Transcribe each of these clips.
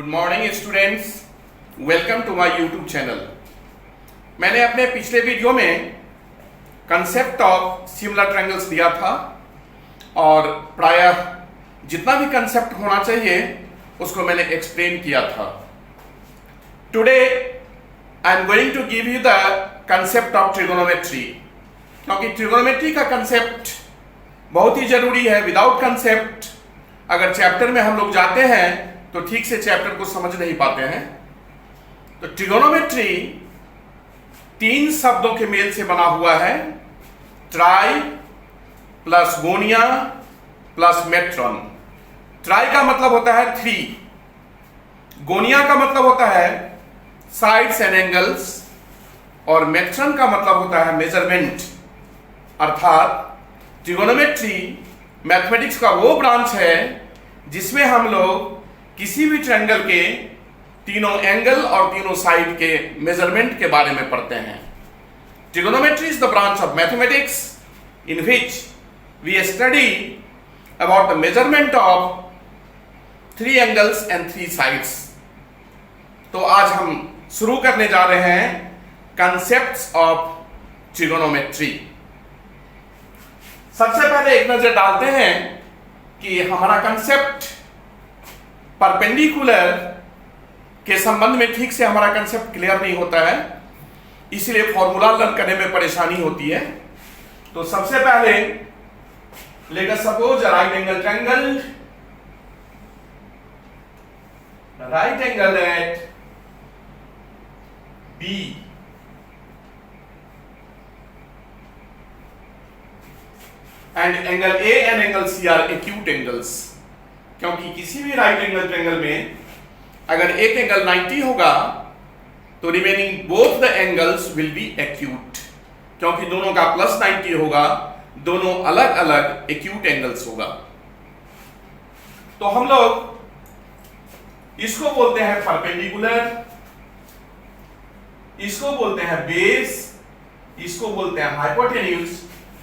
Good morning students, welcome to my YouTube channel. मैंने अपने पिछले वीडियो में कंसेप्ट ऑफ सिमिलर ट्रायंगल्स दिया था और प्रायः जितना भी कंसेप्ट होना चाहिए उसको मैंने एक्सप्लेन किया था। Today I am going to give you the concept of trigonometry, क्योंकि ट्रिगोनोमेट्री का कंसेप्ट बहुत ही जरूरी है। विदाउट कंसेप्ट अगर चैप्टर में हम लोग जाते हैं तो ठीक से चैप्टर को समझ नहीं पाते हैं। तो ट्रिगोनोमेट्री तीन शब्दों के मेल से बना हुआ है, ट्राई प्लस गोनिया प्लस मेट्रॉन। ट्राई का मतलब होता है 3, गोनिया का मतलब होता है साइड्स एंड एंगल्स, और मेट्रॉन का मतलब होता है मेजरमेंट। अर्थात ट्रिगोनोमेट्री मैथमेटिक्स का वो ब्रांच है जिसमें हम लोग किसी भी ट्रायंगल के तीनों एंगल और तीनों साइड के मेजरमेंट के बारे में पढ़ते हैं। Trigonometry is the branch of mathematics in which we study about the measurement of 3 angles and 3 sides. तो आज हम शुरू करने जा रहे हैं कंसेप्ट्स ऑफ ट्रिगोनोमेट्री। सबसे पहले एक नजर डालते हैं कि हमारा कंसेप्ट परपेंडिकुलर के संबंध में ठीक से हमारा कंसेप्ट क्लियर नहीं होता है, इसलिए फॉर्मूला लर्न करने में परेशानी होती है। तो सबसे पहले let us suppose right angle at B and angle A and angle C are acute angles। क्योंकि किसी भी राइट एंगल ट्रायंगल में अगर एक एंगल 90 होगा तो remaining both the angles will be acute, क्योंकि दोनों का प्लस 90 होगा, दोनों अलग अलग एक्यूट एंगल्स होगा। तो हम लोग इसको बोलते हैं परपेंडिकुलर, इसको बोलते हैं बेस, इसको बोलते हैं हाइपोटेन्यूज।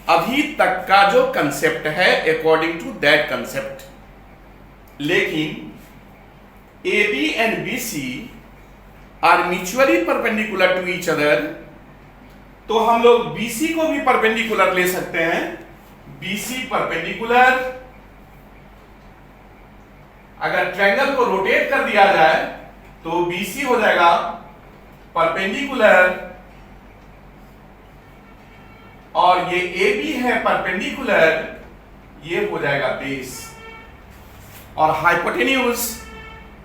अभी तक का जो कंसेप्ट है अकॉर्डिंग टू दैट कंसेप्ट। लेकिन A B and B C are mutually perpendicular to each other, तो हम लोग बी सी को भी परपेंडिकुलर ले सकते हैं। बी सी परपेंडिकुलर, अगर ट्रायंगल को रोटेट कर दिया जाए तो बी सी हो जाएगा परपेंडिकुलर, और ये ए बी है परपेंडिकुलर, ये हो जाएगा बेस। और hypotenuse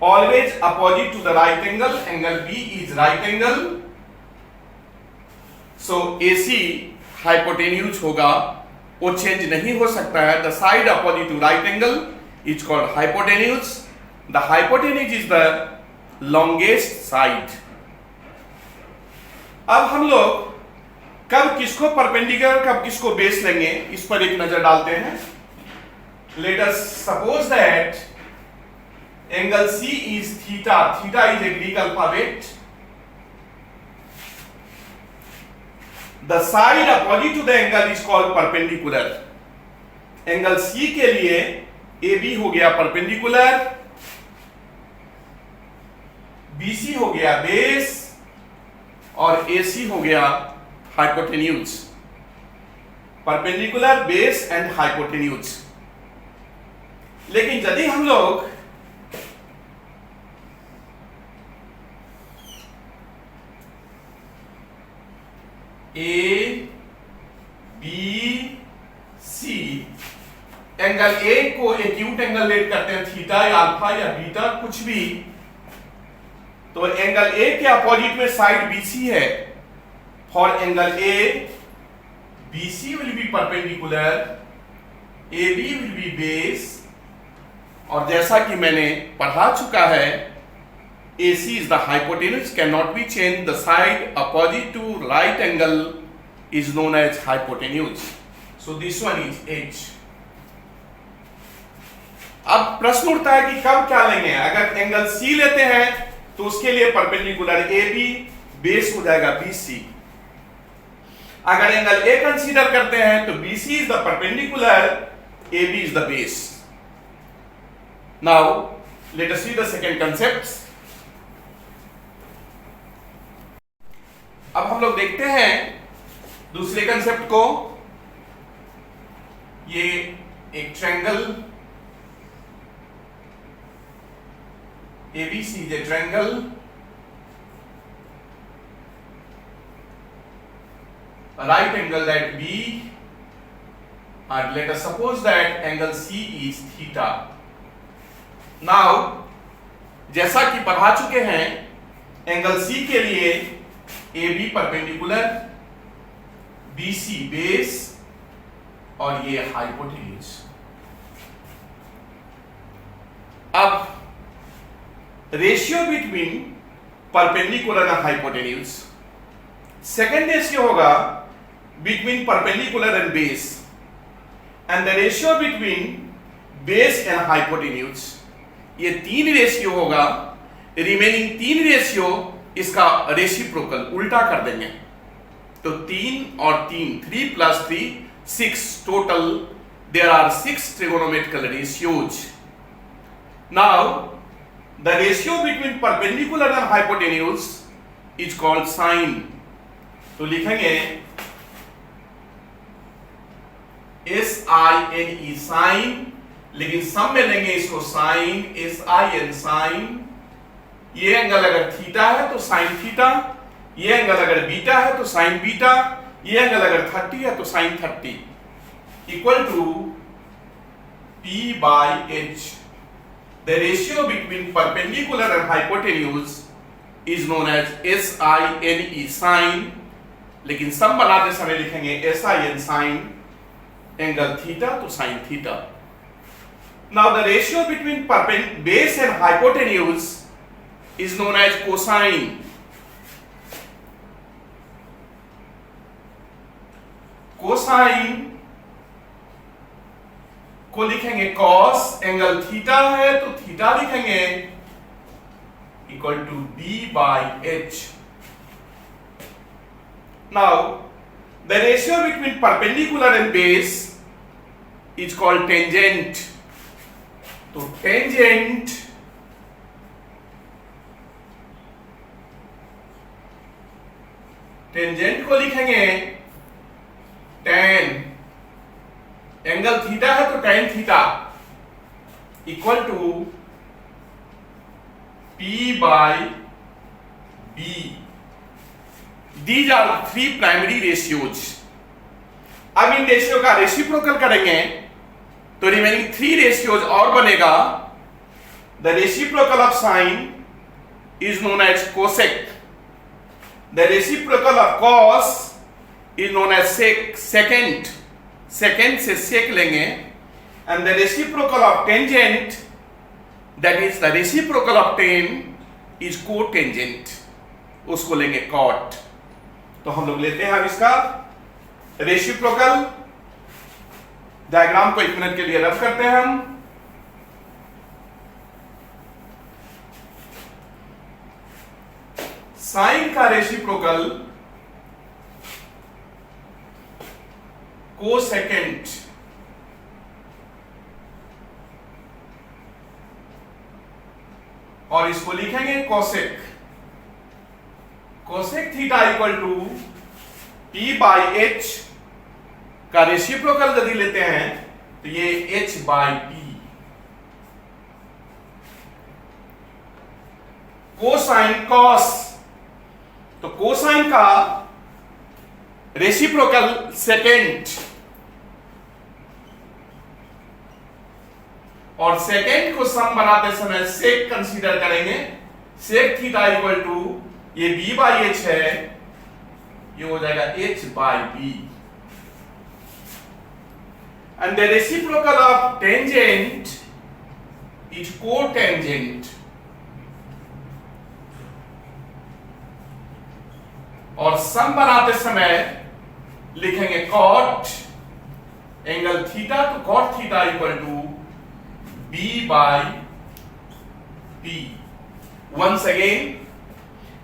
always opposite to the right angle, angle B is right angle, so AC hypotenuse होगा, वो चेंज नहीं हो सकता है। The side opposite to right angle is called hypotenuse. The hypotenuse is the longest side. अब हम लोग कब किसको परपेंडिकुलर कब किसको बेस लेंगे इस पर एक नजर डालते हैं। Late us suppose that angle C is theta, theta is a Greek alphabet, the side opposite to the angle is called perpendicular। Angle C के लिए AB हो गया परपेंडिकुलर, BC हो गया बेस, और AC हो गया hypotenuse. Perpendicular, base and hypotenuse. लेकिन यदि हम लोग A B C angle A को एक्यूट एंगल लेट करते हैं, थीटा या अल्फा या बीटा कुछ भी, तो एंगल ए के अपोजिट में साइड BC है। For angle A, BC will be perpendicular, AB will be base, और जैसा कि मैंने पढ़ा चुका है AC is the hypotenuse, cannot be changed, the side opposite to right angle is known as hypotenuse, so this one is H। अब प्रश्न उठता है कि कब क्या लेंगे। अगर एंगल C लेते हैं तो उसके लिए परपेंडिकुलर AB, बेस हो जाएगा BC। अगर एंगल A कंसीडर करते हैं तो BC is the perpendicular, AB is the base. Now let us see the second concept. अब हम लोग देखते हैं दूसरे कंसेप्ट को। ये एक triangle ABC is a triangle right angle that B, and let us suppose that angle C is theta. Now जैसा कि पढ़ा चुके हैं, एंगल C के लिए AB परपेंडिकुलर, BC बेस और ये हाइपोटेन्यूज। अब ratio between perpendicular and hypotenuse, second ratio होगा between perpendicular and base, and the ratio between base and hypotenuse. ये तीन रेशियो होगा, रिमेनिंग तीन रेशियो इसका रेसिप्रोकल उल्टा कर देंगे। तो 3 और 3, 3 plus 3 6 total. There are 6 trigonometrical ratios. Now the ratio between perpendicular and hypotenuse is called sine. तो लिखेंगे SINE साइन, लेकिन सब में लेंगे इसको साइन, SIN साइन। ये एंगल अगर थीटा है तो साइन थीटा, ये एंगल अगर बीटा है तो साइन बीटा, ये एंगल अगर 30 है तो sine 30, equal to P/H। The ratio between perpendicular and hypotenuse is known as SINE sine, लेकिन सम बनाते समय लिखेंगे SIN साइन, एंगल थीटा तो sine theta. Now the ratio between base and hypotenuse is known as cosine. Cosine को लिखेंगे cos, angle theta है तो theta लिखेंगे equal to D/H। Now the ratio between perpendicular and base is called tangent. तो tangent को लिखेंगे tan, angle theta है तो tan theta equal to P/B। These are 3 primary ratios. अब इन रेशियो का रेसिप्रोकल करेंगे तो रिमेनिंग 3 रेशियोज और बनेगा। The reciprocal of sine is known as cosec, the reciprocal of cos is known as sec, second, second से sec लेंगे, and the reciprocal of tangent that is the reciprocal of tan is cotangent, उसको लेंगे cot. तो हम लोग लेते हैं अब इसका रेसिप्रोकल। डायग्राम को 1 मिनट के लिए रब करते हैं हम। साइन का रेसिप्रोकल कोसेकेंट, और इसको लिखेंगे cosec. Cosec theta equal to P/H का रेसिप्रोकल यदि लेते हैं तो ये H/P। कोसाइन कॉस, तो कोसाइन का रेसिप्रोकल सेकेंड, और सेकेंड को सम बनाते समय सेक कंसीडर करेंगे। सेक थीटा इक्वल टू ये B/H है, ये हो जाएगा H/B। And the reciprocal of tangent is cotangent, और सम बनाते समय लिखेंगे कॉट, एंगल थीटा तो cot theta equal to B/P। Once again,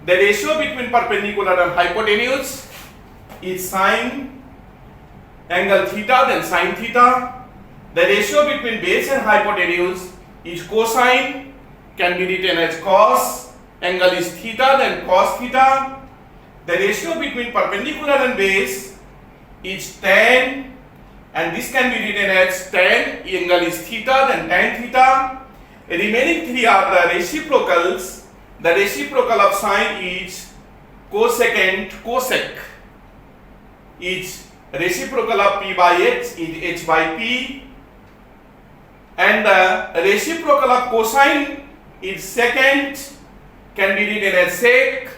the ratio between perpendicular and hypotenuse is sine, angle theta then sine theta. The ratio between base and hypotenuse is cosine, can be written as cos, angle is theta then cos theta. the ratio between perpendicular and base is tan, and this can be written as tan angle is theta, then tan theta. Remaining three are the reciprocals. The reciprocal of sine is cosecant. Cosec is reciprocal of p by h is h by p, and the reciprocal of cosine is secant, can be written as sec.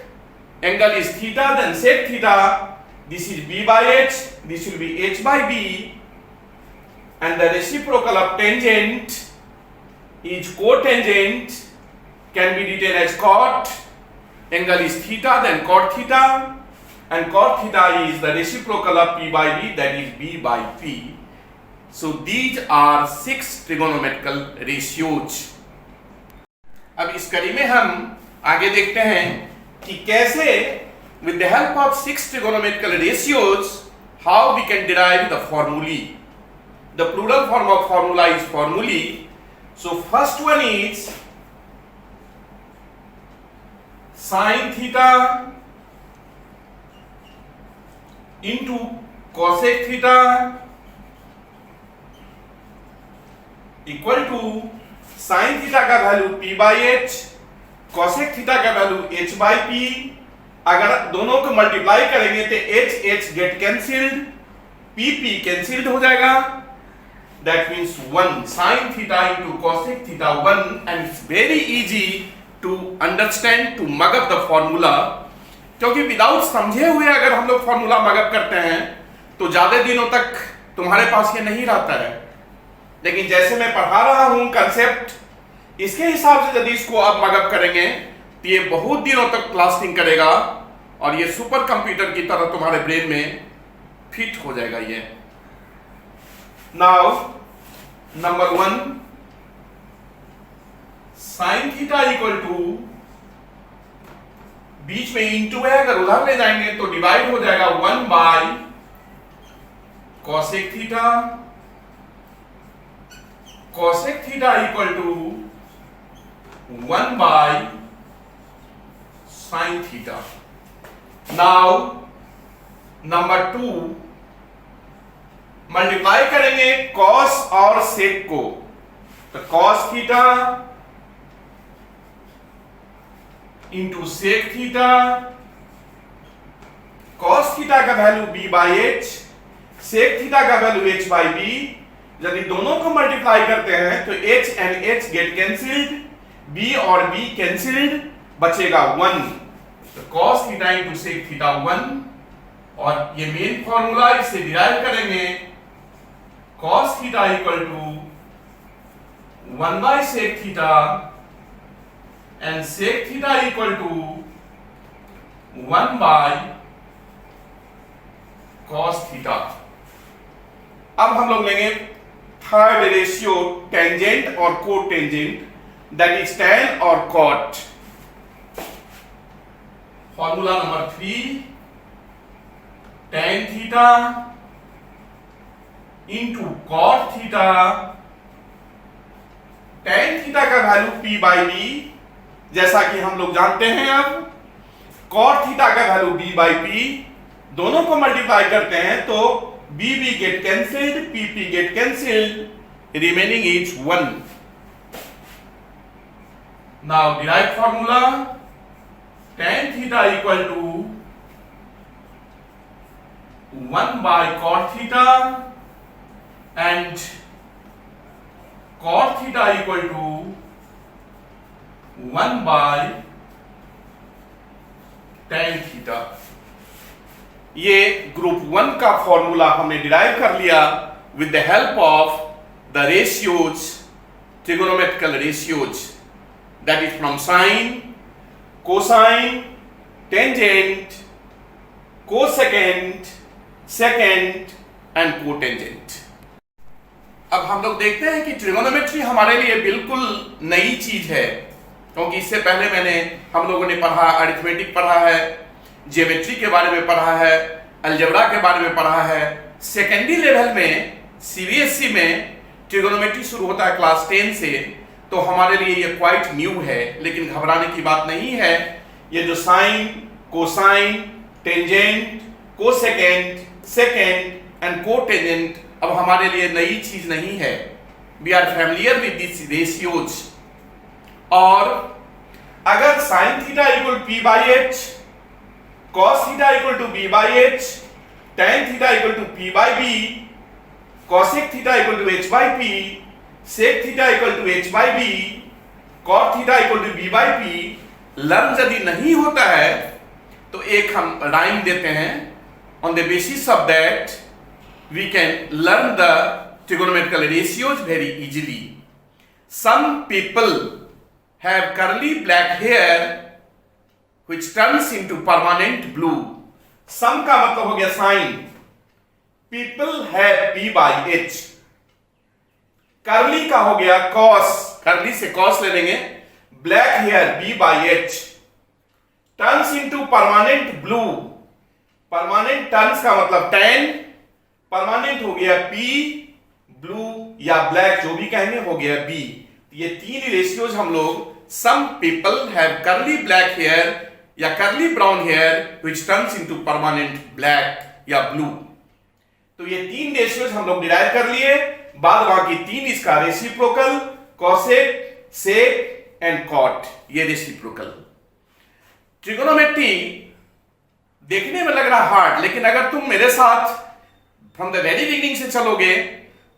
Angle is theta, then sec theta. This is b by h, this will be h by b, and the reciprocal of tangent is cotangent, can be written as cot. Angle is theta, then cot theta, and cot theta is the reciprocal of p by b, that is b by p. So these are 6 trigonometrical ratios. अब इस कड़ी में हम आगे देखते हैं कि कैसे with the help of 6 trigonometrical ratios how we can derive the formulae. The plural form of formula is formulae. So first one is sin theta into cosec theta equal to sin theta का value p by h, cosec theta का value h by p. अगर दोनों को multiply करेंगे तो h h get cancelled, p p cancelled हो जाएगा. That means 1 sin theta into cosec theta 1, and it's very easy to understand, to mug up the formula. क्योंकि without समझे हुए अगर हम लोग फॉर्मूला मग अप करते हैं तो ज्यादा दिनों तक तुम्हारे पास ये नहीं रहता है. लेकिन जैसे मैं पढ़ा रहा हूं कंसेप्ट, इसके हिसाब से यदि इसको आप मग अप करेंगे तो ये बहुत दिनों तक लास्टिंग करेगा और ये सुपर कंप्यूटर की तरह तुम्हारे ब्रेन में फिट हो जाएगा. ये now number 1 sine theta equal to, बीच में इंटू है, अगर उधर ले जाएंगे तो डिवाइड हो जाएगा 1 by cosec theta. Cosec theta equal to 1 by sine theta. Now number 2 multiply करेंगे कॉस और सेक को, तो cos theta into sec theta. Cos theta का value b by H, sec theta का वैल्यू h बाई b. यदि दोनों को multiply करते हैं तो h and h get cancelled, b और b कैंसिल्ड, बचेगा 1. तो cos theta into sec theta 1, और ये मेन फॉर्मूला, इससे डिराइव करेंगे cos theta equal to 1 by sec theta and sec theta equal to 1 by cos theta. अब हम लोग लेंगे थर्ड रेशियो टेंजेंट और कोटेंजेंट, दैट इज tan और cot. Formula number 3 tan theta into cot theta. tan theta का value p by b, जैसा कि हम लोग जानते हैं. अब cot थीटा का वैल्यू b बाई p, दोनों को मल्टीप्लाई करते हैं तो b b get cancelled, p p get cancelled, remaining is 1. Now derive formula tan theta equal to 1 by cot theta and cot theta equal to 1 by tan theta. ये group 1 का फॉर्मूला हमने derive कर लिया with the help of the ratios, trigonometrical ratios, that is from sine, cosine, tangent, cosecant, secant and cotangent. अब हम लोग देखते हैं कि ट्रिगोनोमेट्री हमारे लिए बिल्कुल नई चीज है, क्योंकि इससे पहले हम लोगों ने पढ़ा, अरिथमेटिक पढ़ा है, ज्योमेट्री के बारे में पढ़ा है, अलजेब्रा के बारे में पढ़ा है. सेकेंडरी लेवल में सीबीएसई में ट्रिगोनोमेट्री शुरू होता है क्लास 10 से, तो हमारे लिए ये क्वाइट न्यू है. लेकिन घबराने की बात नहीं है. ये जो sine, cosine, tangent, cosecant, secant and cotangent अब हमारे लिए नई चीज नहीं है। We are familiar with this ratios. और अगर sine theta equal P by H, cos theta equal to B by H, tan theta equal to P by B, cosec theta equal to H by P, sec theta equal to H by B, cot theta equal to B by P, learn यदि नहीं होता है तो एक हम rhyme देते हैं। On the basis of that we can learn the trigonometrical ratios very easily. Some people have curly black hair which turns into permanent blue. Some का मतलब हो गया sine. People have P by H. कर्ली का हो गया cos, curly से cos ले लेंगे। Black hair B by H. Turns into permanent blue. Permanent turns का मतलब tan, permanent हो गया P, ब्लू या ब्लैक जो भी कहेंगे हो गया बी। ये तीन रेशियोज हम लोग some people have curly black hair या curly brown hair which turns into permanent black या ब्लू। तो ये तीन रेशियोज हम लोग डिराइव कर लिए। बाद बाकी तीन इसका reciprocal, cosec, sec and cot, ये रेसिप्रोकल। ट्रिगोनोमेट्री देखने में लग रहा हार्ड, लेकिन अगर तुम मेरे साथ फ्रॉम द वेरी बिगिनिंग से चलोगे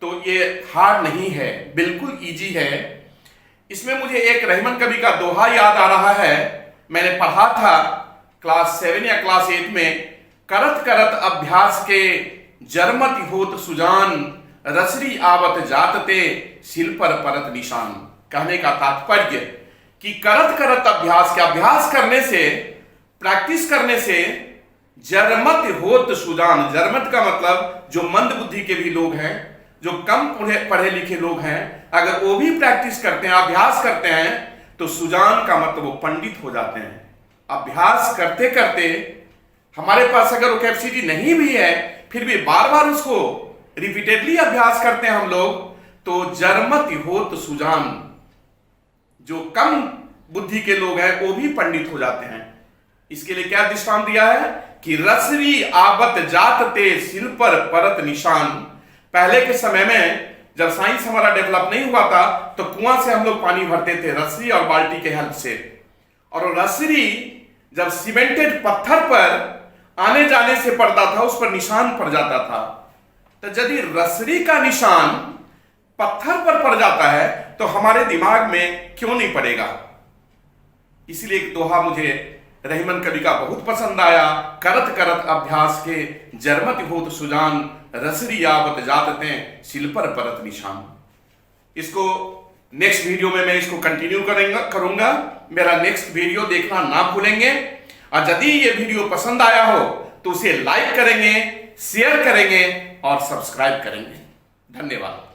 तो ये हार्ड नहीं है, बिल्कुल इजी है। इसमें मुझे एक रहमान कवि का दोहा याद आ रहा है। मैंने पढ़ा था क्लास 7 या क्लास 8 में, करत करत अभ्यास के जरमत होत सुजान, रसरी आवत जातते सिल पर परत निशान। कहने का तात्पर्य कि करत करत अभ्यास के, अभ्यास करने से, प्रैक्टिस करने से जरमत होत सुजान। जरमत का मतलब जो मंद बुद्धि के भी लोग हैं, जो कम पढ़े लिखे लोग हैं, अगर वो भी प्रैक्टिस करते हैं, अभ्यास करते हैं, तो सुजान का मतलब वो पंडित हो जाते हैं। अभ्यास करते करते हमारे पास अगर वो कैपेसिटी नहीं भी है, फिर भी बार बार उसको रिपीटेडली अभ्यास करते हैं हम लोग, तो जरमत होत सुजान। जो कम बुद्धि के लोग हैं वो भी पंडित हो जाते हैं। इसके लिए क्या दृष्टांत दिया है कि रसरी आवत जातते सिल पर परत निशान। पहले के समय में जब साइंस हमारा डेवलप नहीं हुआ था तो कुआं से हम लोग पानी भरते थे रस्सी और बाल्टी के हेल्प से, और रस्सी जब सीमेंटेड पत्थर पर आने जाने से पड़ता था उस पर निशान पड़ जाता था। तो यदि रस्सी का निशान पत्थर पर पड़ जाता है तो हमारे दिमाग में क्यों नहीं पड़ेगा। इसलिए एक दोहा मुझे रहमान कवि का बहुत पसंद आया, करत करत अभ्यास के जरमत होत सुजान, रसरी आवत जातते सिल पर परत निशान। इसको नेक्स्ट वीडियो में मैं इसको कंटिन्यू करूंगा। मेरा नेक्स्ट वीडियो देखना ना भूलेंगे, और यदि ये वीडियो पसंद आया हो तो उसे लाइक करेंगे, शेयर करेंगे और सब्सक्राइब करेंगे। धन्यवाद।